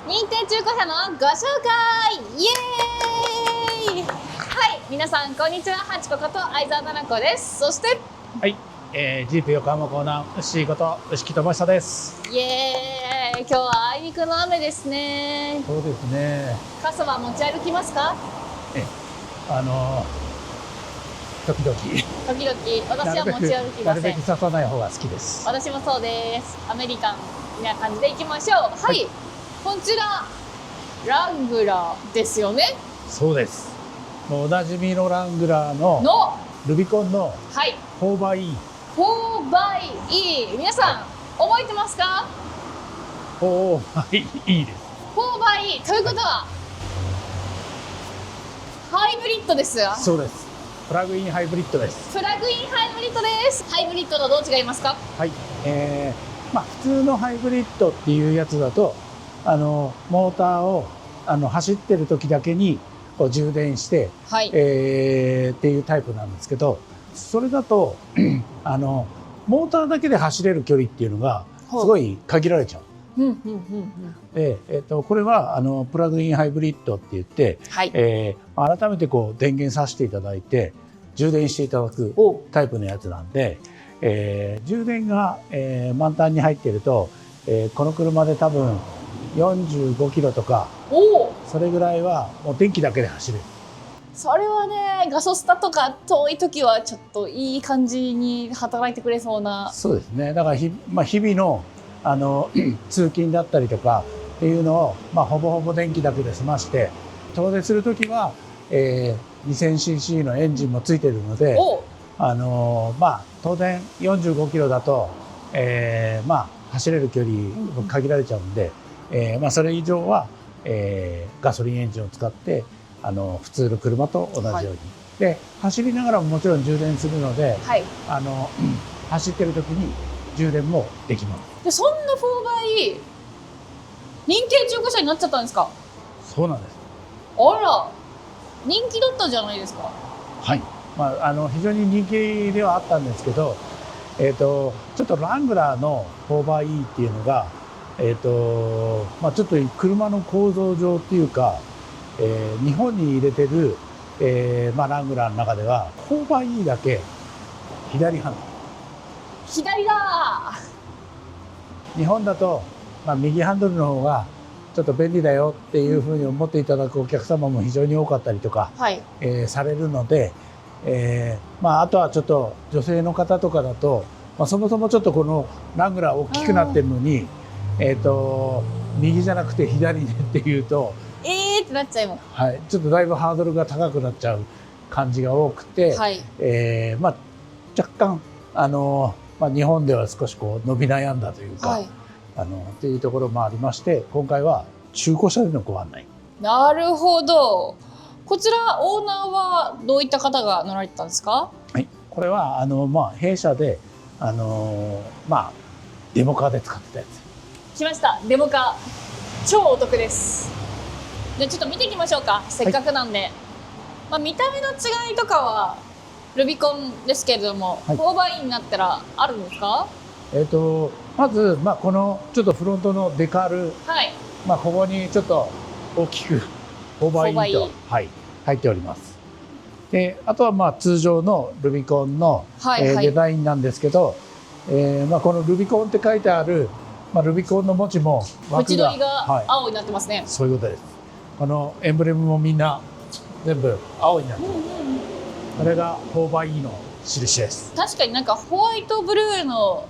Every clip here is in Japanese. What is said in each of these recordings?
認定中古車のご紹介イエーイ。はい、皆さんこんにちは。ハチコこと相沢奈々子です。そしてはい、ジープ横浜コーナー牛こと牛木智久です。イエーイ。今日はあいにくの雨ですね。そうですね。傘は持ち歩きますか？時々私は持ち歩きません。なるべく刺さない方が好きです。私もそうです。アメリカンな感じでいきましょう。はい、こちらラングラーですよね。そうです。もうおなじみのラングラーのルビコンの 4×E、4×E、皆さん覚えてますか？ 4×E です。 4×E ということはハイブリッドですよ。そうです。プラグインハイブリッドです。プラグインハイブリッドです。ハイブリッドとどう違いますか？はい、普通のハイブリッドっていうやつだとモーターを走ってる時だけにこう充電して、っていうタイプなんですけど、それだとモーターだけで走れる距離っていうのがすごい限られちゃう。で、これはプラグインハイブリッドって言って、改めてこう電源させていただいて充電していただくタイプのやつなんで、充電が、満タンに入っていると、この車で多分45キロとかそれぐらいはもう電気だけで走れる。それはね、ガソスタとか遠い時はちょっといい感じに働いてくれそうな。そうですね。だから日々の通勤だったりとかっていうのを、ほぼほぼ電気だけで済まして遠出する時は、2000cc のエンジンもついてるので、当然45キロだと、走れる距離限られちゃうんで、それ以上は、ガソリンエンジンを使って普通の車と同じように、で走りながらももちろん充電するので、走ってる時に充電もできます。でそんな 4×E 認定中古車になっちゃったんですか？そうなんです。あら、人気だったじゃないですか。はい、非常に人気ではあったんですけど、ちょっとラングラーの 4×E っていうのが、ちょっと車の構造上っていうか、日本に入れてる、ラングラーの中では 4×E だけ左ハンドル。左だ。日本だと、右ハンドルの方がちょっと便利だよっていうふうに思っていただくお客様も非常に多かったりとか、されるので、あとはちょっと女性の方とかだと、そもそもちょっとこのラングラー大きくなってるのに、右じゃなくて左でっていうとってなっちゃいます。ちょっとだいぶハードルが高くなっちゃう感じが多くて、若干日本では少しこう伸び悩んだというか、っていうところもありまして、今回は中古車でのご案内。なるほど。こちらオーナーはどういった方が乗られてたんですか？はい、これは弊社でデモカーで使ってたやつ。来ました、デモカー超お得です。じゃあちょっと見ていきましょうか、せっかくなんで。見た目の違いとかはルビコンですけれども、4×E になったらあるんですか？まず、このちょっとフロントのデカール、ここにちょっと大きく 4×E と、入っております。であとは通常のルビコンの、デザインなんですけど、このルビコンって書いてある、ルビコンの文字も縁取りが青になってますね。そういうことです。このエンブレムもみんな全部青になってます。これが 4×E の印です。確かになんかホワイトブルーの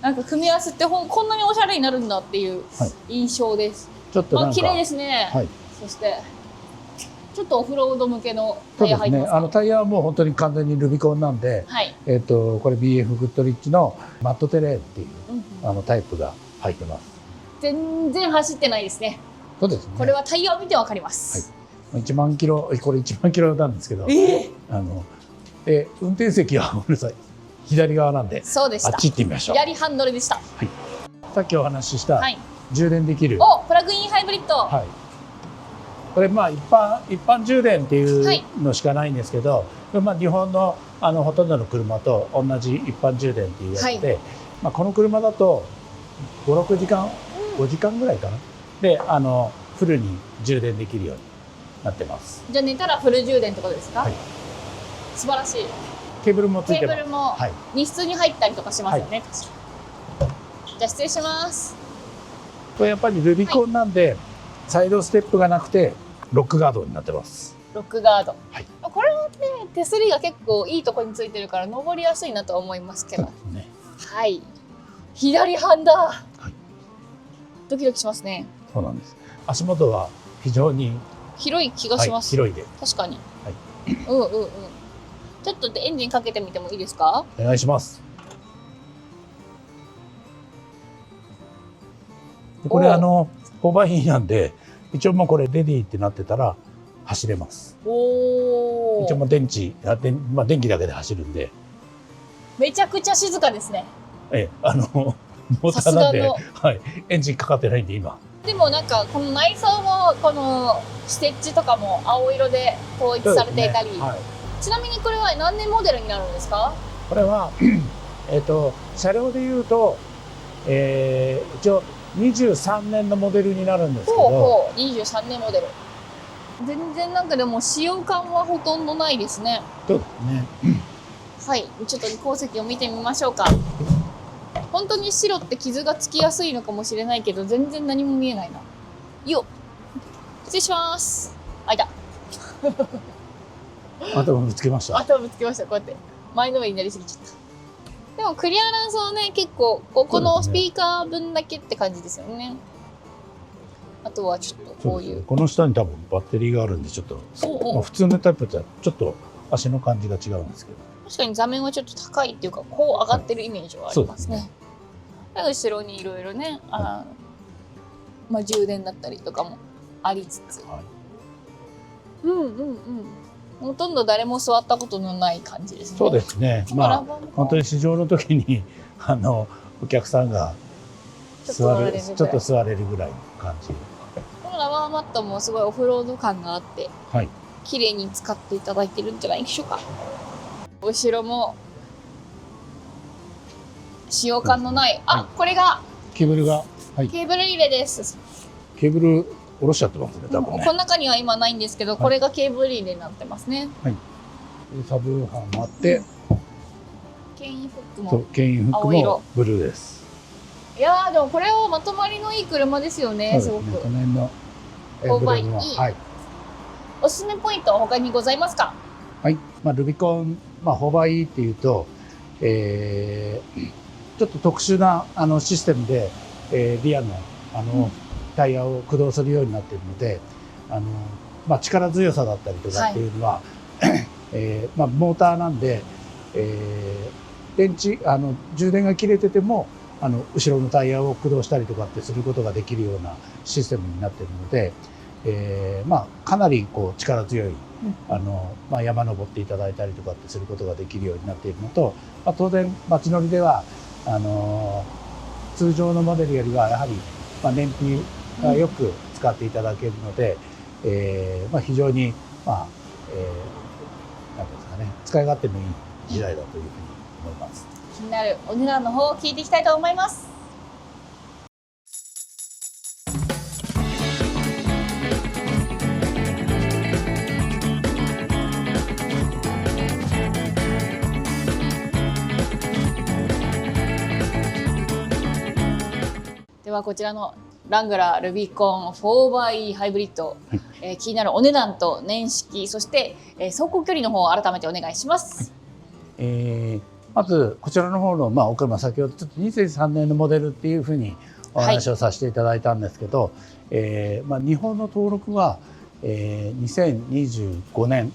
なんか組み合わせってこんなにおしゃれになるんだっていう印象です。ちょっとなんか綺麗ですね。そしてちょっとオフロード向けのタイヤ入ってますか？タイヤはもう本当に完全にルビコンなんで、これ BF グッドリッジのマットテレーっていう、タイプが入ってます。全然走ってないですね。そうですね。これはタイヤを見てわかります。1万キロ、これ1万キロなんですけど、運転席はごめんなさい、左側なんで、そうでした。あっち行ってみましょう。左ハンドルでした。さっきお話しした充電できる、プラグインハイブリッド。これ一般充電っていうのしかないんですけど、日本のほとんどの車と同じ一般充電っていうやつで、この車だと5、6時間、5時間ぐらいかなでフルに充電できるようになってます。じゃあ寝たらフル充電ってことですか？はい、素晴らしい。ケーブルもついてます。ケーブルも荷室に入ったりとかしますよね。はい、じゃあ失礼します。これやっぱりルビコンなんで、はい、サイドステップがなくてロックガードになってます。ロックガード。はい、これはね手すりが結構いいところについてるから登りやすいなとは思いますけど。そうですね。はい。左ハンダー。はい。ドキドキしますね。そうなんです。足元は非常に広い気がします。はい、広いで。確かに。はい。うんうんうん。ちょっとエンジンかけてみてもいいですか？お願いします。これオーバーヒーなんで一応もうこれレディーってなってたら走れます。おお。一応もう電気だけで走るんで。めちゃくちゃ静かですね。モーターなんで、はい、エンジンかかってないんで今。でもなんかこの内装もこのステッチとかも青色で統一されていたり、ね、はい、ちなみにこれは何年モデルになるんですか？これは車両でいうと、一応23年のモデルになるんですけど、23年モデル。全然なんかでも使用感はほとんどないですね。そうですね。はい、ちょっと後席を見てみましょうか。本当に白って傷がつきやすいのかもしれないけど全然何も見えないな。よっ、失礼します。あ、いた。頭ぶつけました。頭ぶつけました。こうやって前のめりになりすぎちゃった。でもクリアランスはね結構ここのスピーカー分だけって感じですよね。あとはちょっとこういうこの下に多分バッテリーがあるんでちょっと、まあ、普通のタイプとはちょっと足の感じが違うんですけど、確かに座面はちょっと高いっていうかこう上がってるイメージはありますね。はい、後ろにいろいろね、まあ、充電だったりとかもありつつ、はい、うんうんうん、ほとんど誰も座ったことのない感じですね。そうですね。まあ本当に試乗の時にお客さんがちょっと座れるぐらいの感じ。このラバーマットもすごいオフロード感があって、はい、綺麗に使っていただいてるんじゃないでしょうか。後ろも使用感のない、あ、はい、これがケーブルが、はい、ケーブル入れです。ケーブル下ろしちゃってますね、多分ね。この中には今ないんですけど、はい、これがケーブル入れになってますね。はい。サブウーファーもあって、牽引フックもそう牽引フックもブルーです。いやーでもこれはまとまりのいい車ですよね。すごく。この辺のオーバーいい。はい。おすすめポイントは他にございますか？はい。まあルビコン、まあホーバーイーっていうと、ちょっと特殊なシステムで、リアのタイヤを駆動するようになっているので、まあ力強さだったりとかっていうのは、はい、まあモーターなんで、電池充電が切れてても後ろのタイヤを駆動したりとかってすることができるようなシステムになっているので、まあかなりこう力強いまあ、山登っていただいたりとかってすることができるようになっているのと、まあ、当然街乗りでは通常のモデルよりはやはり、まあ、燃費がよく使っていただけるので、まあ、非常に、まあなんていうんですかね、使い勝手のいい時代だというふうに思います。気になるお値段の方を聞いていきたいと思います。ではこちらのラングラールビコン 4x ハイブリッド、はい、気になるお値段と年式、そして、走行距離の方を改めてお願いします。はい、まずこちらの方の、まあ、お車先ほどちょっと2003年のモデルっていうふうにお話をさせていただいたんですけど、はい、まあ、日本の登録は、2025年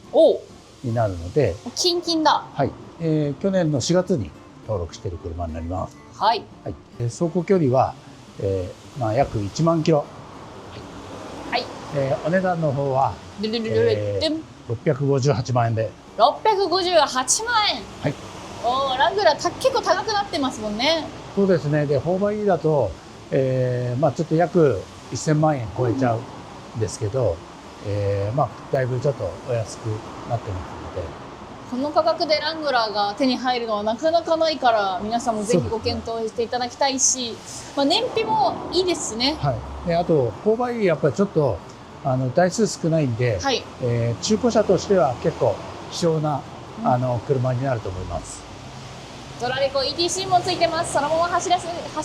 になるのでキンキンだ。はい、去年の4月に登録している車になります。はい、はい、走行距離はまあ約1万キロ。はい。お値段の方は658万円で。658万円。はい。おお、ラングラー結構高くなってますもんね。そうですね。で、4xだと、まあちょっと約1000万円超えちゃうんですけど、まあだいぶちょっとお安くなってますので。この価格でラングラーが手に入るのはなかなかないから、皆さんもぜひご検討していただきたいし、まあ、燃費もいいですね。はい、であと購買やっぱりちょっと台数少ないんで、はい、中古車としては結構希少な車になると思います。ドラレコ ETC もついてます。そのまま走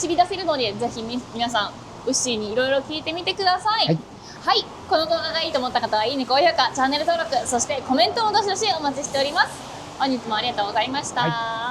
り出せるので、ぜひ皆さんウッシーにいろいろ聞いてみてください。はい、はい、この動画がいいと思った方はいいね、高評価、チャンネル登録、そしてコメントもどしどしお待ちしております。本日もありがとうございました。はい。